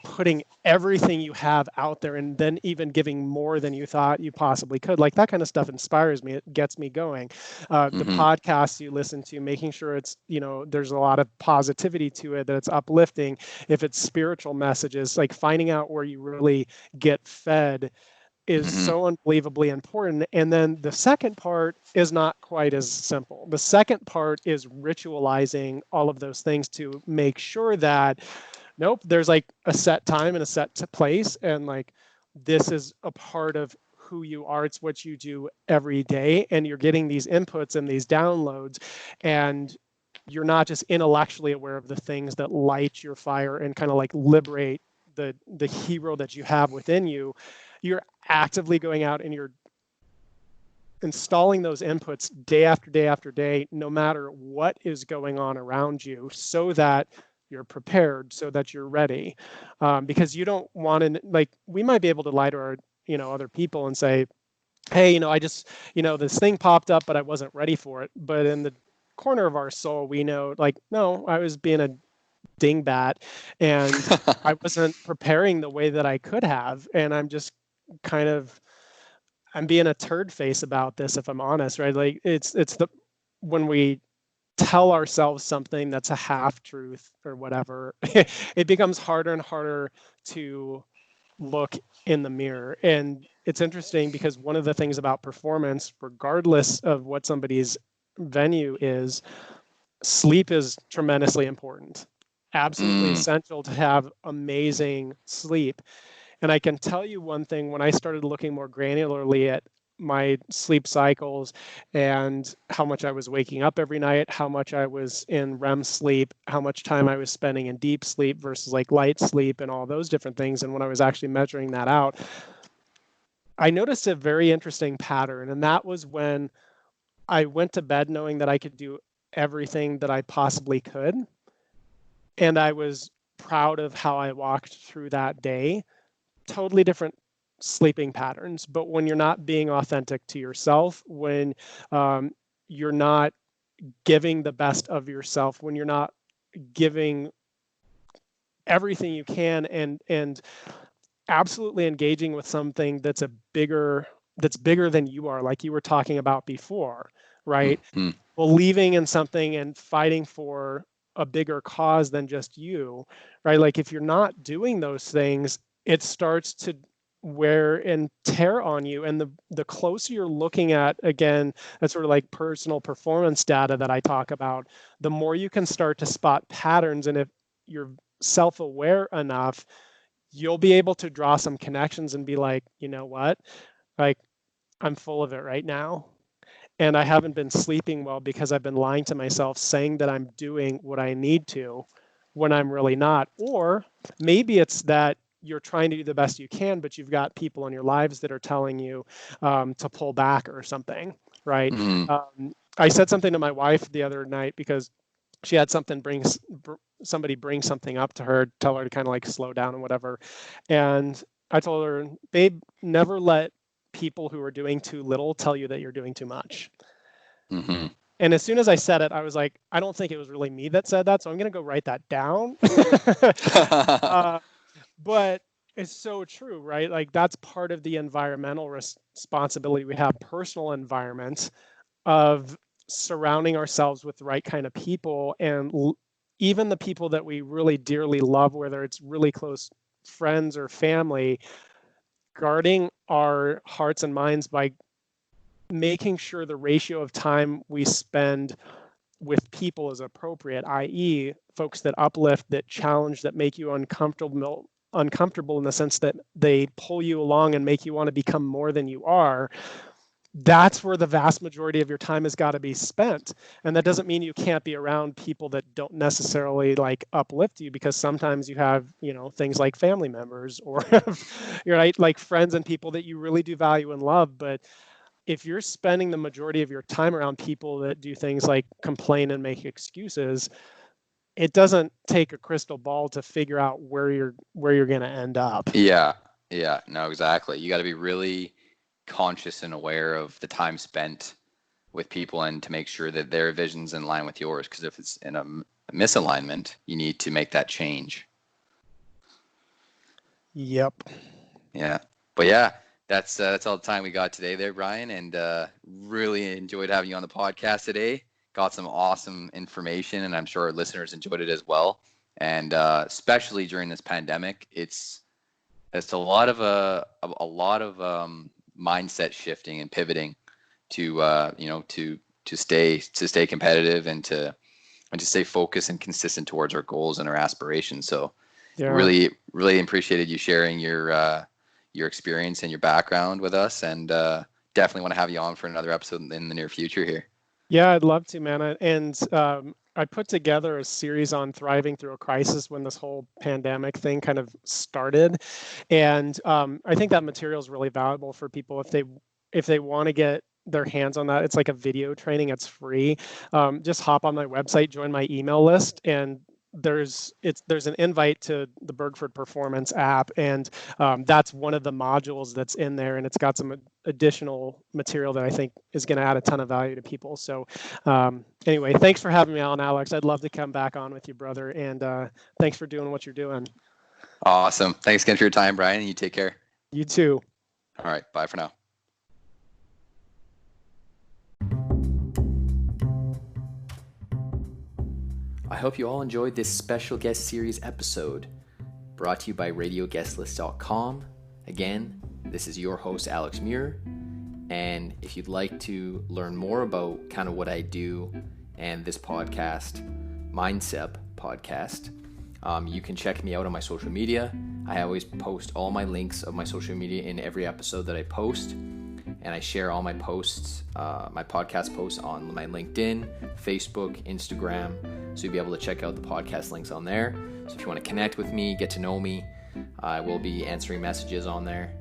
putting everything you have out there, and then even giving more than you thought you possibly could. Like that kind of stuff inspires me. It gets me going. The podcasts you listen to, making sure it's, there's a lot of positivity to it, that it's uplifting. If it's spiritual messages, like finding out where you really get fed is so unbelievably important. And then the second part is not quite as simple. The second part is ritualizing all of those things to make sure that nope, there's like a set time and a set place, and like this is a part of who you are. It's what you do every day, and you're getting these inputs and these downloads, and you're not just intellectually aware of the things that light your fire and kind of like liberate the hero that you have within you. You're actively going out and you're installing those inputs day after day after day, no matter what is going on around you, so that you're prepared, so that you're ready. Because you don't want to, like, we might be able to lie to our, other people and say, hey, I just, this thing popped up, but I wasn't ready for it. But in the corner of our soul, we know, like, no, I was being a dingbat and I wasn't preparing the way that I could have. And I'm just kind of, I'm being a turd face about this, if I'm honest, right? Like it's when we tell ourselves something that's a half truth or whatever, it becomes harder and harder to look in the mirror. And it's interesting because one of the things about performance, regardless of what somebody's venue is, sleep is tremendously important. Absolutely essential to have amazing sleep. And I can tell you one thing, when I started looking more granularly at my sleep cycles and how much I was waking up every night, how much I was in REM sleep, how much time I was spending in deep sleep versus like light sleep and all those different things. And when I was actually measuring that out, I noticed a very interesting pattern. And that was when I went to bed knowing that I could do everything that I possibly could. And I was proud of how I walked through that day. Totally different sleeping patterns. But when you're not being authentic to yourself, when you're not giving the best of yourself, when you're not giving everything you can, and absolutely engaging with something that's bigger than you are, like you were talking about before, right? Believing in something and fighting for a bigger cause than just you, right? Like if you're not doing those things, it starts to wear and tear on you. And the closer you're looking at, again, that sort of like personal performance data that I talk about, the more you can start to spot patterns. And if you're self-aware enough, you'll be able to draw some connections and be like, you know what, like I'm full of it right now. And I haven't been sleeping well because I've been lying to myself, saying that I'm doing what I need to when I'm really not. Or maybe it's that you're trying to do the best you can, but you've got people in your lives that are telling you to pull back or something, right? Mm-hmm. I said something to my wife the other night because she had somebody bring something up to her, tell her to kind of like slow down and whatever. And I told her, babe, never let people who are doing too little tell you that you're doing too much. Mm-hmm. And as soon as I said it, I was like, I don't think it was really me that said that, so I'm going to go write that down. But it's so true, right? Like that's part of the environmental responsibility we have, personal environment of surrounding ourselves with the right kind of people, and even the people that we really dearly love, whether it's really close friends or family, guarding our hearts and minds by making sure the ratio of time we spend with people is appropriate, i.e., folks that uplift, that challenge, that make you uncomfortable in the sense that they pull you along and make you want to become more than you are. That's where the vast majority of your time has got to be spent. And that doesn't mean you can't be around people that don't necessarily like uplift you, because sometimes you have, things like family members or you're right, like friends and people that you really do value and love. But if you're spending the majority of your time around people that do things like complain and make excuses, it doesn't take a crystal ball to figure out where you're going to end up. Yeah, no, exactly. You got to be really conscious and aware of the time spent with people and to make sure that their vision's in line with yours, because if it's in a misalignment, you need to make that change. Yep. Yeah. But yeah, that's all the time we got today there, Brian, and really enjoyed having you on the podcast today. Got some awesome information, and I'm sure our listeners enjoyed it as well. And especially during this pandemic, it's a lot of mindset shifting and pivoting to stay competitive and to stay focused and consistent towards our goals and our aspirations. So Yeah. really appreciated you sharing your experience and your background with us, and definitely want to have you on for another episode in the near future here. Yeah, I'd love to, man. And I put together a series on thriving through a crisis when this whole pandemic thing kind of started. And I think that material is really valuable for people if they want to get their hands on that. It's like a video training. It's free. Just hop on my website, join my email list, and there's an invite to the Bergford Performance app, and that's one of the modules that's in there, and it's got some additional material that I think is going to add a ton of value to people. So anyway, thanks for having me on, Alex. I'd love to come back on with you, brother, and thanks for doing what you're doing. Awesome. Thanks again for your time, Brian, and you take care. You too. All right, bye for now. I hope you all enjoyed this special guest series episode brought to you by RadioGuestList.com. Again, this is your host, Alex Muir. And if you'd like to learn more about kind of what I do and this podcast, MindCep Podcast, you can check me out on my social media. I always post all my links of my social media in every episode that I post. And I share all my posts, my podcast posts on my LinkedIn, Facebook, Instagram. So you'll be able to check out the podcast links on there. So if you want to connect with me, get to know me, I will be answering messages on there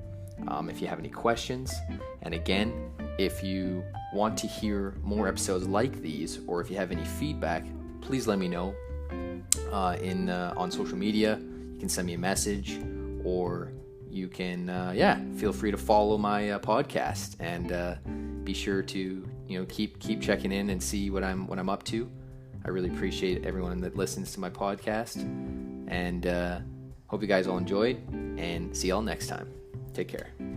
if you have any questions. And again, if you want to hear more episodes like these, or if you have any feedback, please let me know on social media. You can send me a message, or you can feel free to follow my podcast, and be sure to keep checking in and see what I'm up to. I really appreciate everyone that listens to my podcast, and hope you guys all enjoyed, and see y'all next time. Take care.